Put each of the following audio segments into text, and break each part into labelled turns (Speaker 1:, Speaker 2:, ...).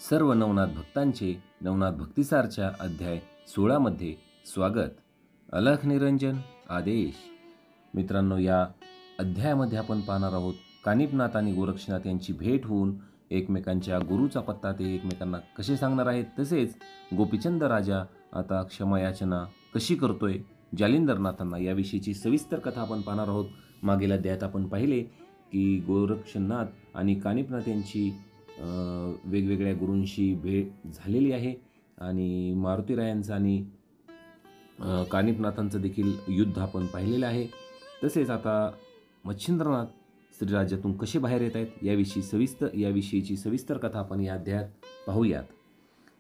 Speaker 1: सर्व नवनाथ भक्तांचे नवनाथ भक्तिसारच्या अध्याय 16 मध्ये स्वागत. अलख निरंजन आदेश. मित्रांनो, या अध्यायामध्ये आपण पाहणार आहोत कानिपनाथ आणि गोरक्षनाथ यांची भेट होऊन एकमेकांच्या गुरुचा पत्ता ते एकमेकांना कसे सांगणार आहेत, तसेच गोपीचंद राजा आता क्षमायाचना कशी करतोय जालिंदरनाथांना याविषयीची सविस्तर कथा आपण पाहणार आहोत. मागील अध्यायात आपण पाहिले की गोरक्षनाथ आणि कानिपनाथ यांची वेगवेगळ्या गुरूंशी भेट झालेली आहे आणि मारुतीरायांचं आणि कानिपनाथांचं देखील युद्ध आपण पाहिलेलं आहे. तसेच आता मच्छिंद्रनाथ श्रीराज्यातून कसे बाहेर येत आहेत याविषयीची सविस्तर कथा आपण या अध्यायात पाहूयात.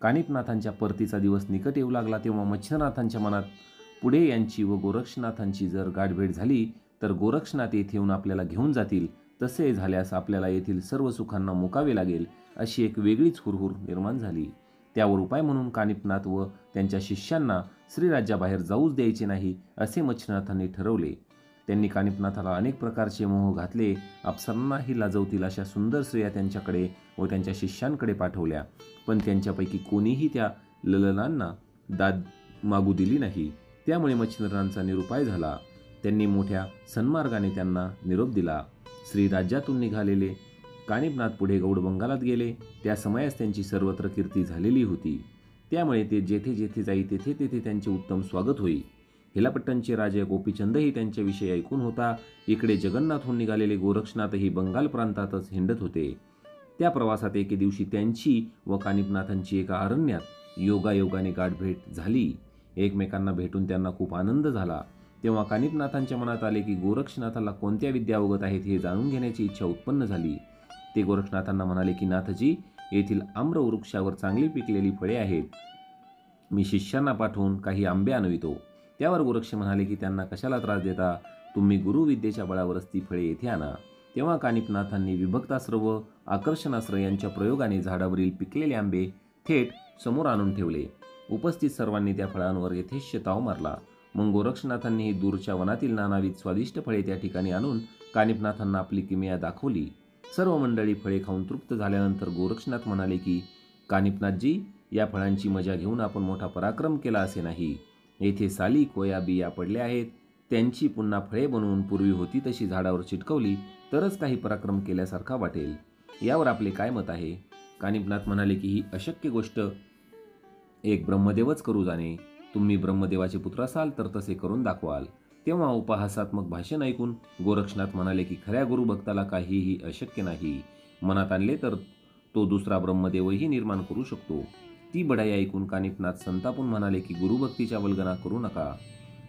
Speaker 1: कानिपनाथांच्या परतीचा दिवस निकट येऊ लागला तेव्हा मच्छिंद्रनाथांच्या मनात पुढे यांची व गोरक्षनाथांची जर गाठभेट झाली तर गोरक्षनाथ येथे येऊन आपल्याला घेऊन जातील, तसे झाल्यास आपल्याला येथील सर्व सुखांना मुकावे लागेल अशी एक वेगळीच हुरहुर निर्माण झाली. त्यावर उपाय म्हणून कानिपनाथ व त्यांच्या शिष्यांना श्रीराज्याबाहेर जाऊच द्यायचे नाही असे मच्छिंद्रनाथांनी ठरवले. त्यांनी कानिपनाथाला अनेक प्रकारचे मोह घातले. अप्सरांनाही लाजवतील अशा सुंदर स्त्रिया त्यांच्याकडे व त्यांच्या शिष्यांकडे पाठवल्या, पण त्यांच्यापैकी कोणीही त्या ललनांना दाद मागू दिली नाही. त्यामुळे मच्छिंद्रांचा निरुपाय झाला. त्यांनी मोठ्या सन्मार्गाने त्यांना निरोप दिला. श्रीराज्यातून निघालेले कानिपनाथ पुढे गौडबंगालात गेले. त्या समयास त्यांची सर्वत्र कीर्ती झालेली होती. त्यामुळे ते जेथे जेथे जाई तेथे तेथे त्यांचे उत्तम स्वागत होई. हेलापट्टणचे राजे गोपीचंदही त्यांच्याविषयी ऐकून होता. इकडे जगन्नाथहून निघालेले गोरक्षनाथही बंगाल प्रांतातच हिंडत होते. त्या प्रवासात एके दिवशी त्यांची व कानिपनाथांची एका अरण्यात योगायोगाने गाठभेट झाली. एकमेकांना भेटून त्यांना खूप आनंद झाला. तेव्हा कानिपनाथांच्या मनात आले की गोरक्षनाथाला कोणत्या विद्या अवगत आहेत हे जाणून घेण्याची इच्छा उत्पन्न झाली. ते गोरक्षनाथांना म्हणाले की नाथजी, येथील आम्र वृक्षावर चांगली पिकलेली फळे आहेत. मी शिष्यांना पाठवून काही आंबे आणवितो. त्यावर गोरक्ष म्हणाले की त्यांना कशाला त्रास देता, तुम्ही गुरुविद्येच्या बळावरच ती फळे येथे आणा. तेव्हा कानिपनाथांनी विभक्तास्त्र व आकर्षणास्त्र यांच्या प्रयोगाने झाडावरील पिकलेले आंबे थेट समोर आणून ठेवले. उपस्थित सर्वांनी त्या फळांवर यथेच्छ ताव मारला. मग गोरक्षनाथांनीही दूरच्या वनातील नानाविध स्वादिष्ट फळे त्या ठिकाणी आणून कानिपनाथांना आपली किमया दाखवली. सर्व मंडळी फळे खाऊन तृप्त झाल्यानंतर गोरक्षनाथ म्हणाले की कानिपनाथजी, या फळांची मजा घेऊन आपण मोठा पराक्रम केला असे नाही. येथे साली कोया बिया पडल्या आहेत, त्यांची पुन्हा फळे बनवून पूर्वी होती तशी झाडावर चिटकवली तरच काही पराक्रम केल्यासारखा वाटेल. यावर आपले काय मत आहे? कानिपनाथ म्हणाले की ही अशक्य गोष्ट एक ब्रह्मदेवच करू जाणे. तुम्ही ब्रह्मदेवाचे पुत्र असाल तर तसे करून दाखवाल. तेव्हा उपहासात्मक भाषण ऐकून गोरक्षनाथ म्हणाले की खऱ्या गुरुभक्ताला काहीही अशक्य नाही. मनात आणले तर तो दुसरा ब्रह्मदेवही निर्माण करू शकतो. ती बढाई ऐकून कानिपनाथ संतापून म्हणाले की गुरुभक्तीच्या वल्गना करू नका.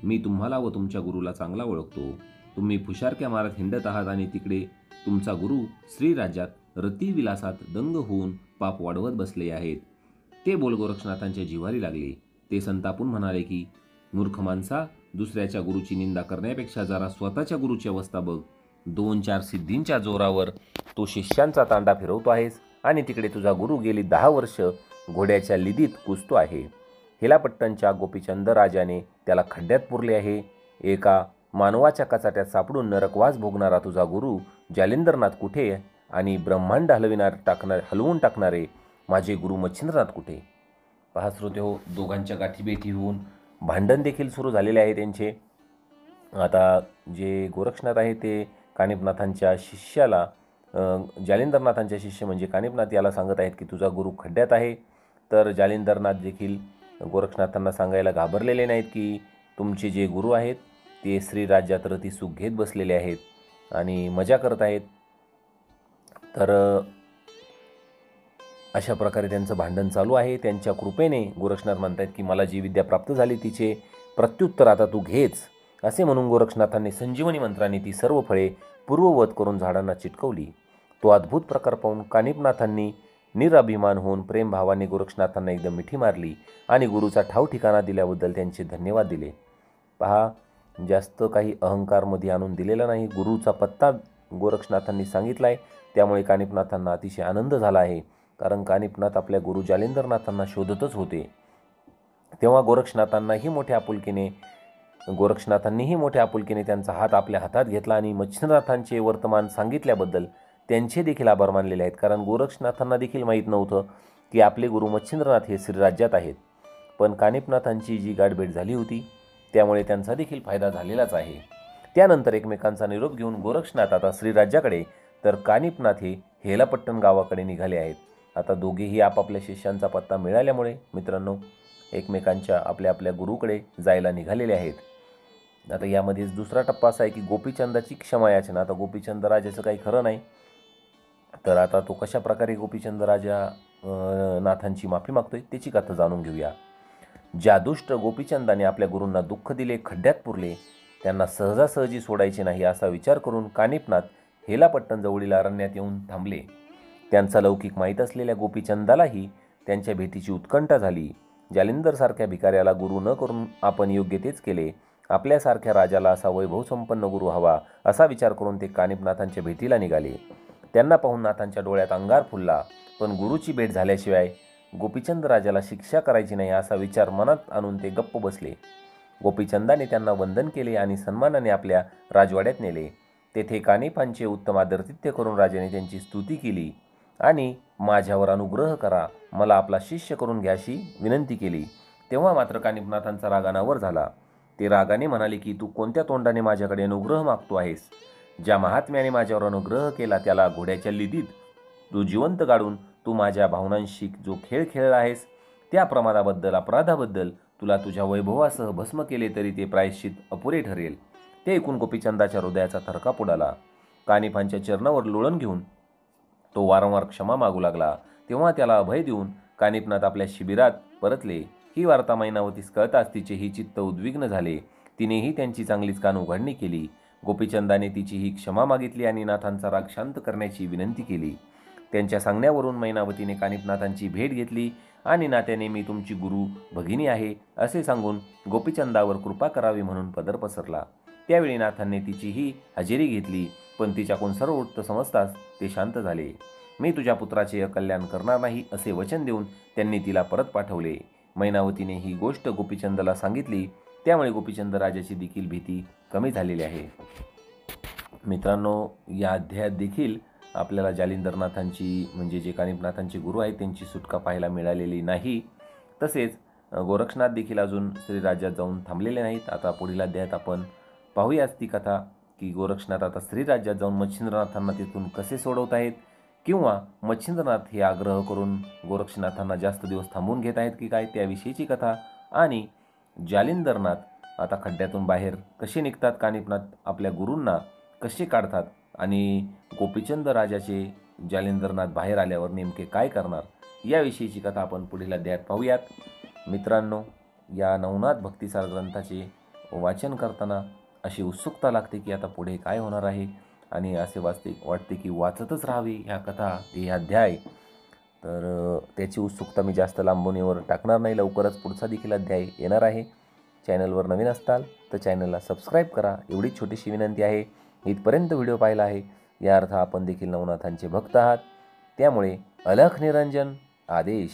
Speaker 1: मी तुम्हाला व तुमच्या गुरुला चांगला ओळखतो. तुम्ही फुशारक्या मारत हिंडत आहात आणि तिकडे तुमचा गुरु श्रीराज्यात रतिविलासात दंग होऊन पाप वाढवत बसले आहेत. ते बोल गोरक्षनाथांच्या जिव्हारी लागले. ते संतापून म्हणाले की मूर्ख माणसा, दुसऱ्याच्या गुरुची निंदा करण्यापेक्षा जरा स्वतःच्या गुरुची अवस्था बघ. 2-4 सिद्धींच्या जोरावर तू शिष्यांचा तांडा फिरवतो आहेस आणि तिकडे तुझा गुरु गेली 10 वर्ष घोड्याच्या लिदीत कुसतो आहे. हेलापट्टणच्या गोपीचंद राजाने त्याला खड्ड्यात पुरले आहे. एका मानवाच्या कचाट्यात सापडून नरकवास भोगणारा तुझा गुरु जालिंदरनाथ कुठे आणि ब्रह्मांड हलवून टाकणारे माझे गुरु मच्छिंद्रनाथ कुठे? पहा श्रोतेहो, दोघांच्या गाठीभेटी होऊन भांडण देखील सुरू झालेले आहे त्यांचे. आता जे गोरक्षनाथ आहे ते कानिपनाथांच्या शिष्याला जालिंदरनाथांच्या शिष्य म्हणजे कानिपनाथ याला सांगत आहेत की तुझा गुरु खड्ड्यात आहे. तर जालिंदरनाथ देखील गोरक्षनाथांना सांगायला घाबरलेले नाहीत की तुमचे जे गुरु आहेत ते श्रीराज्यात रती सुख घेत बसलेले आहेत आणि मजा करत आहेत. तर अशा प्रकारे त्यांचं भांडण चालू आहे. त्यांच्या कृपेने गोरक्षनाथ म्हणतात की मला जी विद्या प्राप्त झाली तिचे प्रत्युत्तर आता तू घेच. असे म्हणून गोरक्षनाथांनी संजीवनी मंत्राने ती सर्व फळे पूर्ववत करून झाडांना चिटकवली. तो अद्भुत प्रकार पाहून कानिपनाथांनी निराभिमान होऊन प्रेमभावाने गोरक्षनाथांना एकदम मिठी मारली आणि गुरुचा ठाव ठिकाणा दिल्याबद्दल त्यांचे धन्यवाद दिले. पहा, जास्त काही अहंकारमध्ये आणून दिलेला नाही. गुरुचा पत्ता गोरक्षनाथांनी सांगितला आहे. त्यामुळे कानिपनाथांना अतिशय आनंद झाला आहे, कारण कानिपनाथ आपल्या गुरु जालिंदरनाथांना शोधतच होते. तेव्हा गोरक्षनाथांनीही मोठ्या आपुलकीने त्यांचा हात आपल्या हातात घेतला आणि मच्छिंद्रनाथांचे वर्तमान सांगितल्याबद्दल त्यांचे देखील आभार मानलेले आहेत. कारण गोरक्षनाथांना देखील माहीत नव्हतं की आपले गुरु मच्छिंद्रनाथ हे श्रीराज्यात आहेत, पण कानिफनाथांची जी गाठभेट झाली होती त्यामुळे त्यांचा देखील फायदा झालेलाच आहे. त्यानंतर एकमेकांचा निरोप घेऊन गोरक्षनाथ आता श्रीराज्याकडे तर कानिफनाथ हे हेलापट्टण गावाकडे निघाले आहेत. आता दोघेही आपापल्या शिष्यांचा पत्ता मिळाल्यामुळे मित्रांनो एकमेकांच्या आपल्या आपल्या गुरुकडे जायला निघालेले आहेत. आता यामध्येच दुसरा टप्पा असा आहे की गोपीचंदाची क्षमायाचना. आता गोपीचंद राजाचं काही खरं नाही, तर आता तो कशा प्रकारे गोपीचंद राजा नाथांची माफी मागतोय त्याची कथा जाणून घेऊया. ज्या दुष्ट गोपीचंदाने आपल्या गुरूंना दुःख दिले, खड्ड्यात पुरले, त्यांना सहजासहजी सोडायचे नाही असा विचार करून कानिफनाथ हेलापट्टण जवळील अरण्यात येऊन थांबले. त्यांचा लौकिक माहीत असलेल्या गोपीचंदालाही त्यांच्या भेटीची उत्कंठा झाली. जालिंदरसारख्या भिकाऱ्याला गुरु न करून आपण योग्य तेच केले. आपल्यासारख्या राजाला असा वैभवसंपन्न गुरु हवा असा विचार करून ते कानिफनाथांच्या भेटीला निघाले. त्यांना पाहून नाथांच्या डोळ्यात अंगार फुलला, पण गुरुची भेट झाल्याशिवाय गोपीचंद राजाला शिक्षा करायची नाही असा विचार मनात आणून ते गप्प बसले. गोपीचंदाने त्यांना वंदन केले आणि सन्मानाने आपल्या राजवाड्यात नेले. तेथे कानिफांचे उत्तम आदरातिथ्य करून राजाने त्यांची स्तुती केली आणि माझ्यावर अनुग्रह करा, मला आपला शिष्य करून घ्याशी विनंती केली. तेव्हा मात्र कानिफनाथांचा राग अनावर झाला. ते रागाने म्हणाले की तू कोणत्या तोंडाने माझ्याकडे अनुग्रह मागतो आहेस? ज्या महात्म्याने माझ्यावर अनुग्रह केला त्याला घोड्याच्या लिदीत तू जिवंत काढून तू माझ्या भावनांशी जो खेळ खेळला आहेस त्या प्रमादाबद्दल अपराधाबद्दल तुला तुझ्या वैभवासह भस्म केले तरी ते प्रायश्चित अपुरे ठरेल. ते ऐकून गोपीचंदाच्या हृदयाचा थरकाप उडाला. कानिफांच्या चरणावर लोळण घेऊन तो वारंवार क्षमा मागू लागला. तेव्हा त्याला अभय देऊन कानिफनाथ आपल्या शिबिरात परतले. ही वार्ता मैनावतीस कळताच तिचेही चित्त उद्विग्न झाले. तिनेही त्यांची चांगलीच कानउघाडणी केली. गोपीचंदाने तिचीही क्षमा मागितली आणि नाथांचा राग शांत करण्याची विनंती केली. त्यांच्या सांगण्यावरून मैनावतीने कानिफनाथांची भेट घेतली आणि नात्याने मी तुमची गुरु भगिनी आहे असे सांगून गोपीचंदावर कृपा करावी म्हणून पदर पसरला. त्यावेळी नाथांनी तिचीही हजेरी घेतली, पण तिच्याकडून सर्व वृत्त समजताच ते शांत झाले. मी तुझ्या पुत्राचे अकल्याण करणार नाही असे वचन देऊन त्यांनी तिला परत पाठवले. मैनावतीने ही गोष्ट गोपीचंदला सांगितली, त्यामुळे गोपीचंद राजाची देखील भीती कमी झालेली आहे. मित्रांनो, या अध्यायात देखील आपल्याला जालिंदरनाथांची म्हणजे जे कानिफनाथांचे गुरु आहेत त्यांची सुटका पाहायला मिळालेली नाही. तसेच गोरक्षनाथ देखील अजून श्रीराज्यात जाऊन थांबलेले नाहीत. आता पुढील अध्यायात आपण पाहूयाच ती कथा की गोरक्षनाथ आता श्रीराज्यात जाऊन मच्छिंद्रनाथांना तिथून कसे सोडवत आहेत, किंवा मच्छिंद्रनाथ हे आग्रह करून गोरक्षनाथांना जास्त दिवस थांबवून घेत आहेत की काय त्याविषयीची कथा. आणि जालिंदरनाथ आता खड्ड्यातून बाहेर कसे निघतात, कानिफनाथ आपल्या गुरूंना कसे काढतात आणि गोपीचंद राजाचे जालिंदरनाथ बाहेर आल्यावर नेमके काय करणार याविषयीची कथा आपण पुढील अध्यायात पाहूयात. मित्रांनो, या नवनाथ भक्तिसार ग्रंथाचे वाचन करताना अशी उत्सुकता लागते की आता पुढे काय होणार आहे आणि असे वाटते की वाचतच राहावी ह्या कथा हे अध्याय. तर त्याची उत्सुकता मी जास्त लांबणीवर टाकणार नाही. लवकरच पुढचा देखील अध्याय येणार आहे. चॅनलवर नवीन असताल तर चॅनलला सबस्क्राईब करा एवढीच छोटीशी विनंती आहे. इथपर्यंत व्हिडिओ पाहिला आहे या अर्थ आपण देखील नवनाथांचे भक्त आहात, त्यामुळे अलख निरंजन आदेश.